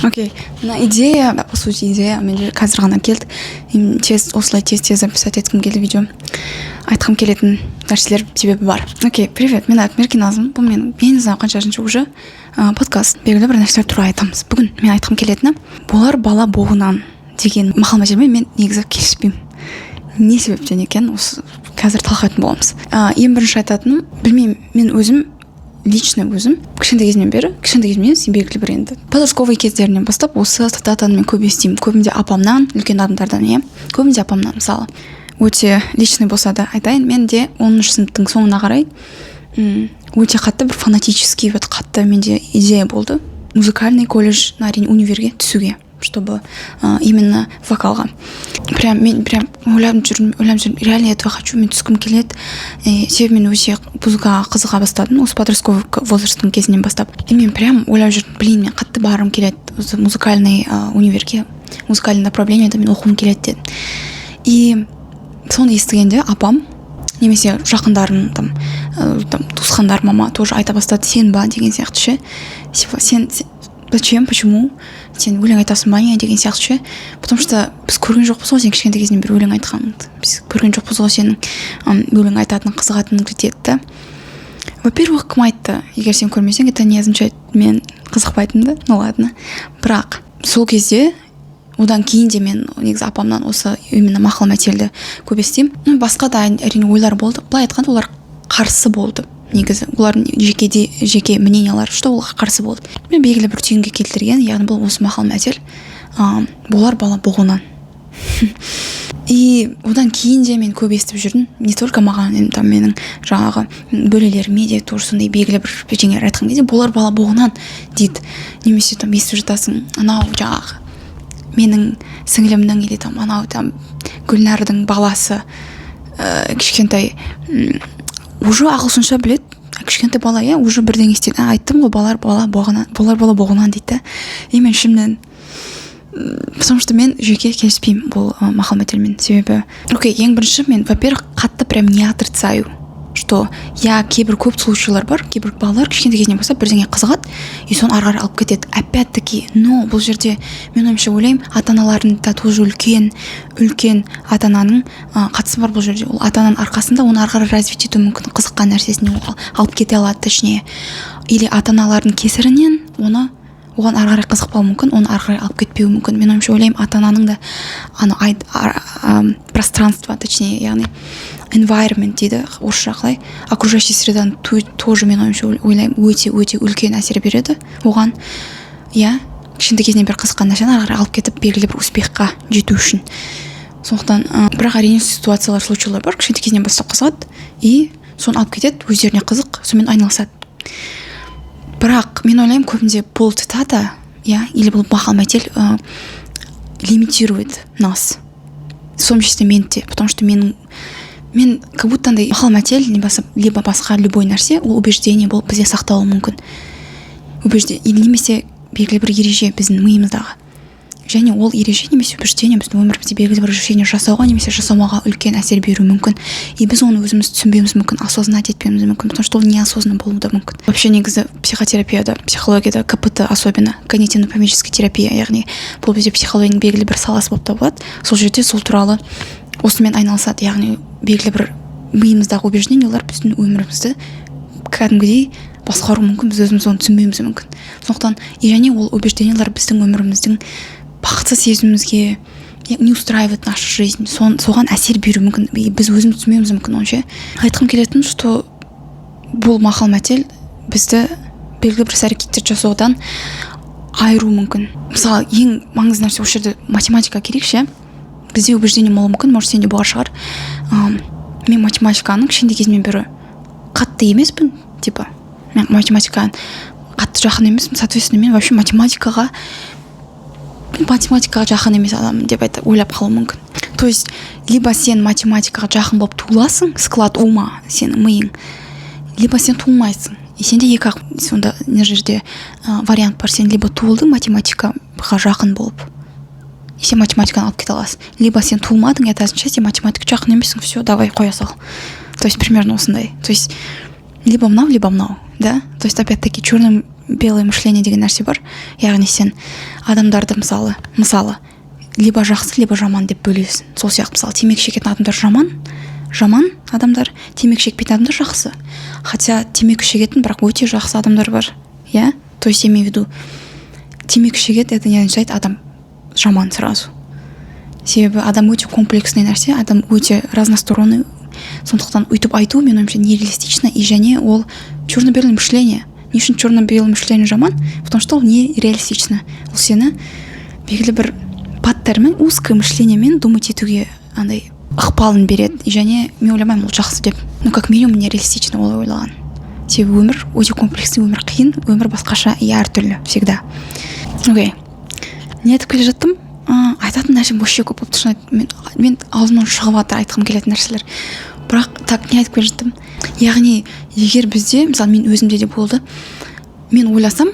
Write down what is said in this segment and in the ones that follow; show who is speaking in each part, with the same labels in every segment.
Speaker 1: Окей, мына идея, по сути идея менде қазір ғана келді. Осылай тез записать еткім келді видео. Айтқым келетін нәрселер себебі бар. Окей, привет, мен аты Меркен Назым. Бұл мен не знаю қаншашыншы уже подкаст. Белгілі бір нәрселер туралы айтамыз. Бүгін мен айтқым келетіні болар бала боғынан деген мақал мәтелмен мен негізі келіспеймін. Не себептен екен осы қазір талқылайтын боламыз. Ең бірінші айтатыным, білмеймін, мен өзім кішкентай кезімнен сен белгілі бір енді подростковый кездерінен бастап осы цитатаны мен көп естимін. Көбінде апамнан, үлкен адамдардан, көбінде апамнан. Мысалы, өте личный болса да айтайын, мен де 10-шы сыныптың соңына қарай өте қатты бір фанатический қатты менде идея болды. Музыкальный колледж, әрине универге түсуге, чтобы именно вокалға. Мен ойлап жүрмін, реально этого хочу, мен түскім келеді. Себебі мен өте музыкаға қызыға бастадым, осы подростковый возрасттың кезінен бастап. Мен ойлап жүрмін, мен қатты барым келеді, осы музыкальный универге, музыкальный направлениеде мен оқуым келеді дедім. И соны естігенде апам, немесе жақындарым, туысқандар, мама тоже айта бастады, сен ба деген сияқты ше. Почему? Сен өлең айтасың ба деген сияқты ше. Потому что біз көрген жоқпыз ғой сен кішкентай кезінен бір өлең айтқаныңды. Біз көрген жоқпыз ғой сенің өлең айтатының қызығатыныңды деді. Во-первых, кім айтты? Егер сен көрмесең, это не означает мен қызықпайтынды. Ну ладно. Бірақ сол кезде одан кейін де мен негізі апамнан осы именно мақал мәтелді көп естимін. Басқа да әрине ойлар болды. Былай айтқанда олар қарсы болды. Негізі олардың жеке мнениялары что олға қарсы болды. Мен белгілі бір түйінге келтірген, яғни бұл осы мақал мәтел болар бала боғынан. И одан кейін де мен көп естіп жүрдім. Не только маған, менің жаңағы бөлелеріме де тоже сондай белгілі бір бірдеңелер айтқан кезде болар бала боғынан дейді. Немесе естіп жатасың, анау жаңағы менің сіңілімнің или анау Гүлнардың баласы кішкентай уже ағылшынша білет, кішкентай бала, уже бірдеңе істеді. Айттым ғой, болар бала боғынан дейді. И мен шынымен, потому что мен жеке келіспеймін бұл мақал мәтелмен. Себебі, ең бірінші мен, во-первых, қатты не отрицаю, что кейбір көп случайлар бар, кейбір балалар кішкентай кезінен бастап бірдеңе қызығады, и соны ары қарай алып кетеді. Опять-таки, но бұл жерде мен ойымша ойлаймын, ата-аналардың да тоже үлкен ата-ананың қатысы бар бұл жерде. Ол ата-ананың арқасында оны ары қарай развить ету мүмкін, қызыққан нәрсесіне алып кете алады, точнее. Или ата-аналардың кесірінен оған ары қарай қызықпау мүмкін, оны ары қарай алып кетпеуі мүмкін. Мен ойымша ойлаймын, ата-ананың да пространство, точнее, яғни environment дейді, орысша қалай, окружающий среданың тоже мен ойымша ойлаймын, өте үлкен әсер береді оған. Кішкентай кезінен бір қызыққан нәрсені ары қарай алып кетіп белгілі бір успехқа жету үшін. Сондықтан, бірақ әрине ситуациялар, случайлар бар, кішкентай кезінен бастап қызығады, и соны алып кетеді, өздеріне қызық, сонымен айналысады. Бірақ мен ойлаймын, көбінде бұл цитата, или бұл мақал мәтел лимитирует нас. В том числе мен де, потому что мен как будто мақал мәтел, либо басқа любой нәрсе, ол убеждение болып бізде сақталуы мүмкін. Немесе белгілі бір ереже біздің миымыздағы. Және ол ереже немесе убеждение біздің өмірімізде белгілі бір решение жасауға немесе жасамауға үлкен әсер беруі мүмкін. И біз оны өзіміз түсінбеуіміз мүмкін, осознать етпеуіміз мүмкін, потому что ол неосознанно болуы да мүмкін. Вообще негізі психотерапияда, психологияда, КПТ особенно, когнитивно-поведенческая терапия, яғни бұл бізде психологияның белгілі бір саласы болып табылады. Сол жерде сол туралы осымен айналысады, яғни белгілі бір миымыздағы убеждениялар біздің өмірімізді кәдімгідей басқару мүмкін, біз өзіміз оны түсінбеуіміз мүмкін. Сондықтан, және ол убеждениялар біздің өміріміздің бақытсыз сезімімізге не устраивает нашу жизнь, соған әсер беру мүмкін, біз өзіміз түсінбеуіміз мүмкін. Онша айтқым келетін, что бұл мақал мәтел бізді белгілі бір әрекеттер жасаудан айыру мүмкін. Мысалы, ең маңызды нәрсе осы жерде математика керек ше. Бізде убеждение болуы мүмкін, может сенде болар шығар. Мен математиканың кішкентай кезімнен бері қатты емеспін, мен математиканың қатты жақын емеспін, соответственно, мен вообще математикаға жақын емес адаммын деп ойлап қалуы мүмкін. То есть, либо сен математикаға жақын болып туыласың, склад ума, сенің миың, либо сен туылмайсың. И сенде екі сонда не жерде вариант бар, сен либо туылдың математикаға жақын болып, и сен математиканы алып кете аласың. Либо сен туылмадың, это означает, сен математика жақын емессің, все, давай қоя сал. То есть, примерно осындай. То есть, либо мынау, да? То есть, опять-таки, черным белое мышление деген нәрсе бар. Яғни сен адамдарды мысалы либо жақсы, либо жаман деп бөлесің. Сол сияқты мысалы темекі шегетін адамдар жаман адамдар, темекі шекпейтін адамдар жақсы. Хотя темекі шегетін, бірақ өте жақсы адамдар бар. Я? То есть я имею в виду, темекі шегет, это не означает адам жаман сразу. Себебі адам өте комплексный нәрсе, адам өте разносторонний. Сондықтан өйтіп айту, мен ойымша, нереалистично, и және ол черно-белое мышление. Не үшін черно-белое мышление жаман? Потому что ол нереалистично. Ол сені белгілі бір паттермен, узкое мышлениемен думать етуге андай ықпалын береді. И және мен ойламаймын ол жақсы деп. Ну как минимум нереалистично ол ойлаған. Себебі өмір өте комплексный, өмір қиын, өмір басқаша и әртүрлі всегда. Окей. Не айтып келе жаттым? Айтатын нәрсем вообще көп болып тұр. Мен аузымнан шығып жатыр айтқым келетін нәрселер. Бірақ так не айтып келе жаттым? Яғни егер бізде, мысалы мен өзімде де болды, мен ойласам,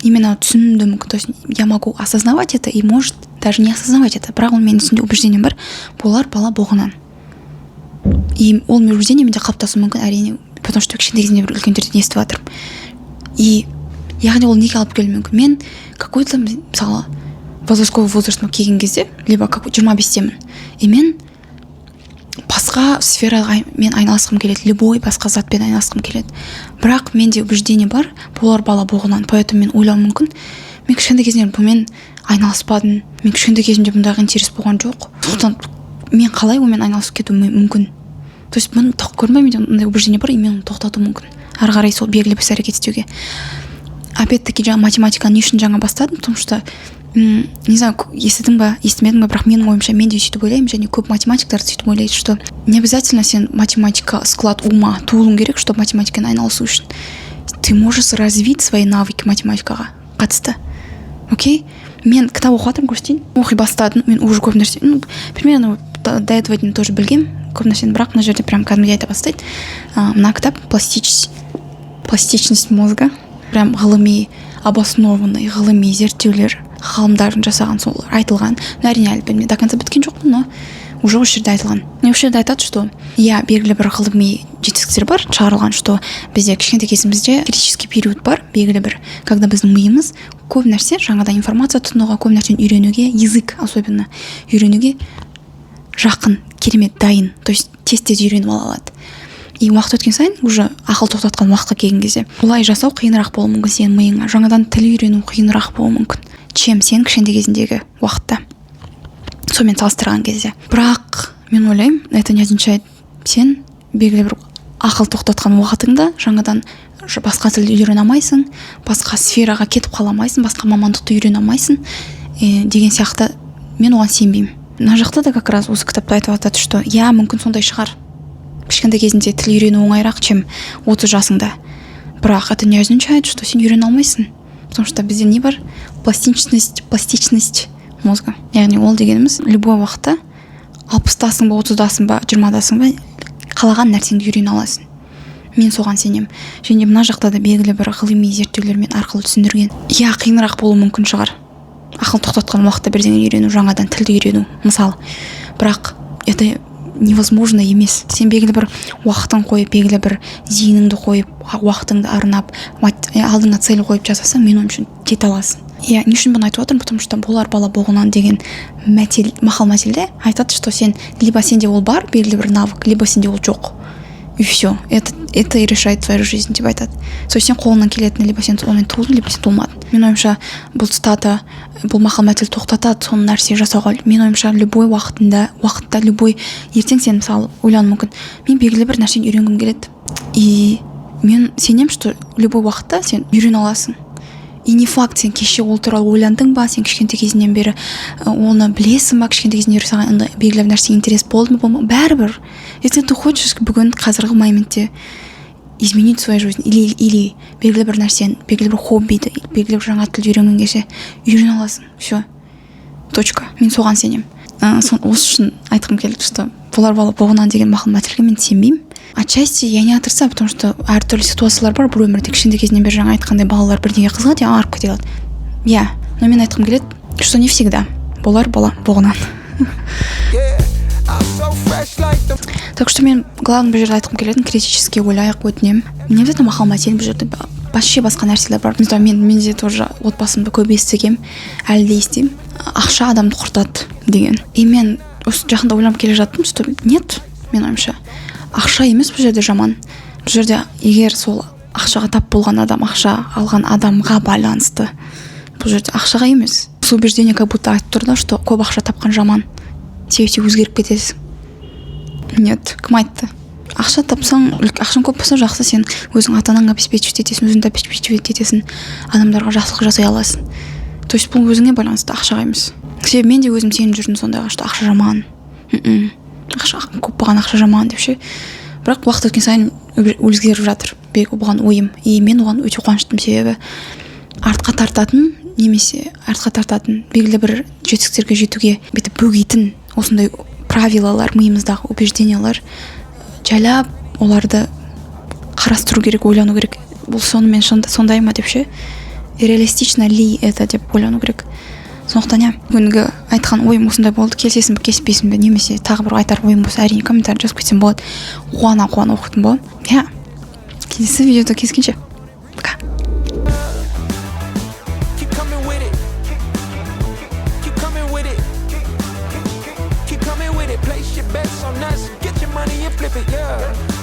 Speaker 1: именно түсінуді мүмкін, то есть я могу осознавать это и может даже не осознавать это, бірақ ол менің түсінде убеждением бар, болар бала боғынан. И ол мен убеждение менде қалыптасуы мүмкін, әрине, потому что кішкентай кезімде бір үлкендерден естіп жатырмын. И яғни ол неге алып келуі мүмкін? Мен какой-то, мысалы, возрастковый возрастыма келген кезде, либо 25-темін, и мен басқа сфераға мен айналысқым келеді, любой басқа затпен айналысқым келеді. Бірақ менде убеждение бар, болар бала боғынан, поэтому мен ойлауым мүмкін. Мен кішкентай кезімде бұнымен айналыспадым, мен кішкентай кезімде бұндағы интерес болған жоқ. Сондықтан мен қалай онымен айналысып кетуім мүмкін? То есть бұны көрмей менде ондай убеждение бар, и мен оны тоқтату мүмкін. Ары қарай сол белгілі бір әрекет істеуге. Опять-таки жаңа математиканы не үшін жаңа бастадым, потому что не знаю, естідің ба, естімедің ба, бірақ менің ойымша мен де сөйтіп ойлаймын, және көп математиктар сөйтіп ойлайды, что не обязательно сен математика, склад ума туылуың керек, чтобы математикамен айналысу үшін. Ты можешь развить свои навыки математикаға қатысты. Окей? Мен кітап оқып жатырмын, көрсетейін. Оқи бастадым, мен уже көп нәрсе, примерно до этого день тоже білгем, көп нәрсені, бірақ мына жерде прям кәдімгідей айта бастайды. Мына кітап пластичность мозга, прям ғылыми обоснованный ғылыми зерттеулер, ғалымдардың жасаған сол айтылған. Әрине әлі білмей до конца біткен жоқпын, но уже осы жерде айтылған. Осы жерде айтады, что белгілі бір ғылыми жетістіктер бар, шығарылған, что бізде кішкентай кезімізде критический период бар, белгілі бір, когда біздің миымыз көп нәрсе, жаңадан информация тұтынуға, көп нәрсені үйренуге, язык особенно үйренуге жақын, керемет, дайын, то есть тез үйреніп ала алады. И уақыт өткен сайын, уже ақыл тоқтатқан уақытқа келген кезде, олай жасау қиынырақ болуы мүмкін сенің миыңа. Жаңадан тіл үйрену қиынырақ болуы мүмкін, чем сен кішкентай кезіндегі уақытта. Сонымен салыстырған кезде. Бірақ мен ойлаймын, это не означает, сен белгілі бір ақыл тоқтатқан уақытыңда жаңадан басқа тілді үйрене алмайсың, басқа сфераға кетіп қала алмайсың, басқа мамандықты үйрене алмайсың деген сияқты. Мен оған сенбеймін. Мына жақта да как раз осы кітапта айтып жатады, что мүмкін сондай шығар. Кішкентай кезінде тіл үйрену оңайырақ, чем 30 жасыңда. Бірақ это не означает, что сен үйрене алмайсың. Потому что бізде не бар? Пластичность мозга. Яғни ол дегеніміз любой уақытта 60-дасың ба, 30-дасың ба, 20-дасың ба, қалаған нәрсеңді үйрене аласың. Мен соған сенем. Және мына жақта да белгілі бір ғылыми зерттеулермен арқылы түсіндірген. Қиынырақ болуы мүмкін шығар. Ақыл тоқтатқан уақытта бірдеңе үйрену, жаңадан тілді үйрену, мысалы. Бірақ это невозможно емес. Сен белгілі бір уақытын қойып, белгілі бір зейініңді қойып, уақытыңды арнап, алдыңа цель қойып жасасаң, мен ойымша кете аласың. Не үшін бұны айтып отырмын, потому что болар бала боғынан деген мақал мәтелде айтады, что сен либо сенде ол бар, белгілі бір навык, либо сенде ол жоқ. И все. Это и решает твою жизнь, деп айтады. То есть сен қолыңнан келетін, либо сен онымен туылдың, либо сен туылмадың. Мен ойымша бұл цитата, бұл мақал мәтел тоқтатады соны нәрсе жасауға. Мен ойымша любой уақытта любой ертең сен мысалы ойлануың мүмкін. Мен белгілі бір нәрсені үйренгім келеді. И мен сенем, что любой уақытта сен үйрене аласың. И не факт, сен кеше ол туралы ойландың ба, сен кішкентай кезінен бері оны білесің ба, кішкентай кезінен бері саған белгілі бір нәрсе интерес болды ма, болма, бәрібір. Если ты хочешь бүгін қазіргі моментте изменить свою жизнь или белгілі бір нәрсені, белгілі бір хоббиді, белгілі бір жаңа тіл үйренген кезде үйрене аласың. Все. Точка. Мен соған сенем. Осы үшін айтқым келді, что болар бала боғынан деген мақал мәтелге мен сенбеймін. Отчасти я не отрицаю, потому что әртүрлі ситуациялар бар, бір өмірде кішкентай кезінен бері жаңа айтқандай балалар бірдеңеге қызығады, арып кете алады. Но мен айтқым келеді, что не всегда болар бала боғынан. Так что мен главный бұл жерде айтқым келетін, критически ойлайық, өтінем. Не обязательно мақал мәтел бұл жерде вообще басқа нәрселер бар. Мысалы менде тоже отбасымда көп естігем, әлі де естимін, ақша адамды құртады деген. И мен осы жақында ойланып келе жаттым, что нет, мен ойымша ақша емес бұл жерде жаман. Бұл жерде егер сол ақшаға тап болған адам ақша алған адамға байланысты, бұл жерде ақшаға емес. Сол убеждение как будто айтып тұр да, что көп ақша тапқан жаман, себебі өзгеріп кетесің. Нет, кім айтты? Ақша тапсаң, ақшаң көп болса жақсы, сен өзің ата-анаңа обеспечивать етесің, өзіңді обеспечивать етесің, адамдарға жақсылық жасай аласың. То есть бұл өзіңе байланысты, ақшаға емес. Себебі мен де өзім сеніп жүрдім сондайға, что ақша жаман. Ақша көп болған ақша жаман деп ше. Бірақ уақыт өткен сайын өзгеріп жатыр бұған ойым. И мен оған өте қуаныштымын, себебі артқа тартатын белгілі бір жетістіктерге жетуге бүйтіп бөгейтін осындай правилалар, миымыздағы убеждениялар жайлап оларды қарастыру керек, ойлану керек. Бұл сонымен сондай ма деп ше, реалистично ли это деп ойлану керек. Сондықтан бүгінгі айтқан ойым осындай болды. Келісесің бе, келіспейсің бе, немесе тағы бір айтар ойым болса, әрине комментарий жазып кетсем болады. Қуана оқитын боламын. Келесі видеода кездескенше. Пока.
Speaker 2: Place your bets on us, get your money and flip it, yeah.